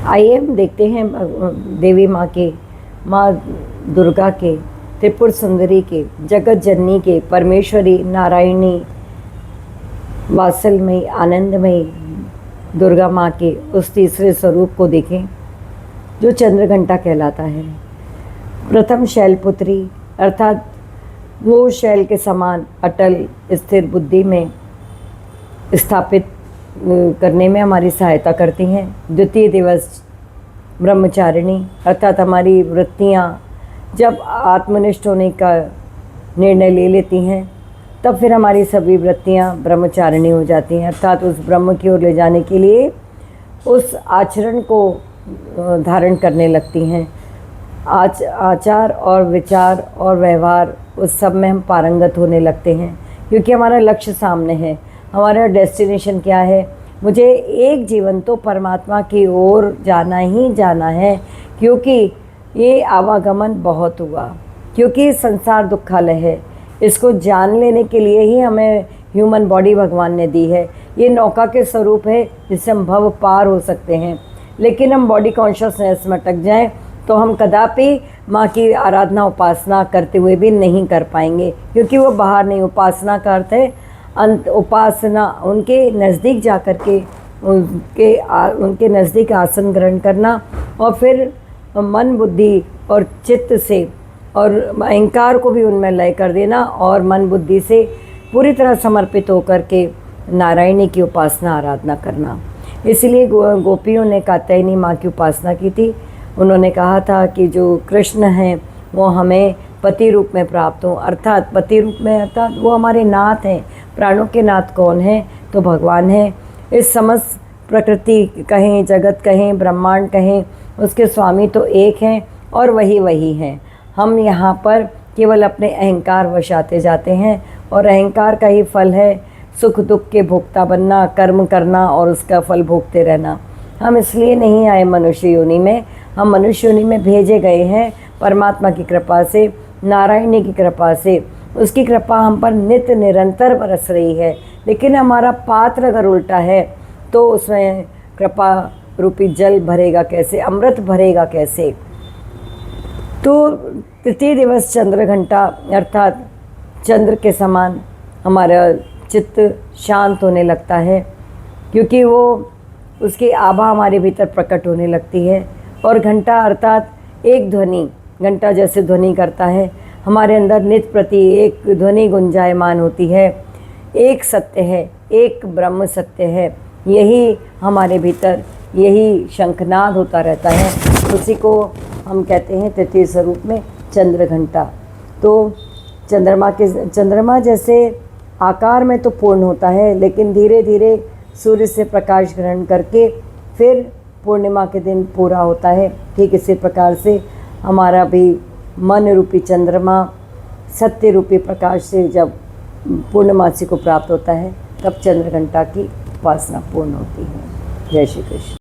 आइए हम देखते हैं देवी माँ के, माँ दुर्गा के, त्रिपुर सुंदरी के, जगत जननी के, परमेश्वरी, नारायणी, वात्सल्यमयी, आनंदमयी दुर्गा माँ के उस तीसरे स्वरूप को देखें जो चंद्रघंटा कहलाता है। प्रथम शैलपुत्री अर्थात वो शैल के समान अटल स्थिर बुद्धि में स्थापित करने में हमारी सहायता करती हैं। द्वितीय दिवस ब्रह्मचारिणी अर्थात हमारी वृत्तियाँ जब आत्मनिष्ठ होने का निर्णय ले लेती हैं तब फिर हमारी सभी वृत्तियाँ ब्रह्मचारिणी हो जाती हैं, अर्थात उस ब्रह्म की ओर ले जाने के लिए उस आचरण को धारण करने लगती हैं। आचार और विचार और व्यवहार उस सब में हम पारंगत होने लगते हैं, क्योंकि हमारा लक्ष्य सामने है। हमारा डेस्टिनेशन क्या है? मुझे एक जीवन तो परमात्मा की ओर जाना ही जाना है, क्योंकि ये आवागमन बहुत हुआ, क्योंकि संसार दुखालय है। इसको जान लेने के लिए ही हमें ह्यूमन बॉडी भगवान ने दी है। ये नौका के स्वरूप है जिससे हम भव पार हो सकते हैं। लेकिन हम बॉडी कॉन्शियसनेस में अटक जाएं तो हम कदापि माँ की आराधना उपासना करते हुए भी नहीं कर पाएंगे, क्योंकि वो बाहर नहीं। उपासना का अर्थ है अंत, उपासना उनके नज़दीक जा कर के उनके नज़दीक आसन ग्रहण करना और फिर मन बुद्धि और चित्त से और अहंकार को भी उनमें लय कर देना और मन बुद्धि से पूरी तरह समर्पित होकर के नारायणी की उपासना आराधना करना। इसलिए गोपियों ने कात्यायनी माँ की उपासना की थी। उन्होंने कहा था कि जो कृष्ण हैं वो हमें पति रूप में प्राप्त हों, अर्थात पति रूप में अर्थात वो हमारे नाथ हैं। प्राणों के नाथ कौन है? तो भगवान है। इस समस्त प्रकृति कहें, जगत कहें, ब्रह्मांड कहें, उसके स्वामी तो एक हैं और वही हैं। हम यहाँ पर केवल अपने अहंकार वशाते जाते हैं और अहंकार का ही फल है सुख दुख के भोक्ता बनना, कर्म करना और उसका फल भोगते रहना। हम इसलिए नहीं आए मनुष्य योनि में, हम मनुष्य योनि में भेजे गए हैं परमात्मा की कृपा से, नारायणी की कृपा से। उसकी कृपा हम पर नित्य निरंतर बरस रही है। लेकिन हमारा पात्र अगर उल्टा है तो उसमें कृपा रूपी जल भरेगा कैसे, अमृत भरेगा कैसे? तो तृतीय दिवस चंद्रघंटा अर्थात चंद्र के समान हमारा चित्त शांत होने लगता है, क्योंकि वो उसकी आभा हमारे भीतर प्रकट होने लगती है। और घंटा अर्थात एक ध्वनि, घंटा जैसे ध्वनि करता है, हमारे अंदर नित्य प्रति एक ध्वनि गुंजायमान होती है। एक सत्य है, एक ब्रह्म सत्य है, यही हमारे भीतर, यही शंखनाद होता रहता है। उसी को हम कहते हैं तृतीय स्वरूप में चंद्रघंटा। तो चंद्रमा जैसे आकार में तो पूर्ण होता है, लेकिन धीरे धीरे सूर्य से प्रकाश ग्रहण करके फिर पूर्णिमा के दिन पूरा होता है। ठीक इसी प्रकार से हमारा भी मन रूपी चंद्रमा सत्य रूपी प्रकाश से जब पूर्णमासी को प्राप्त होता है तब चंद्रघंटा की उपासना पूर्ण होती है। जय श्री कृष्ण।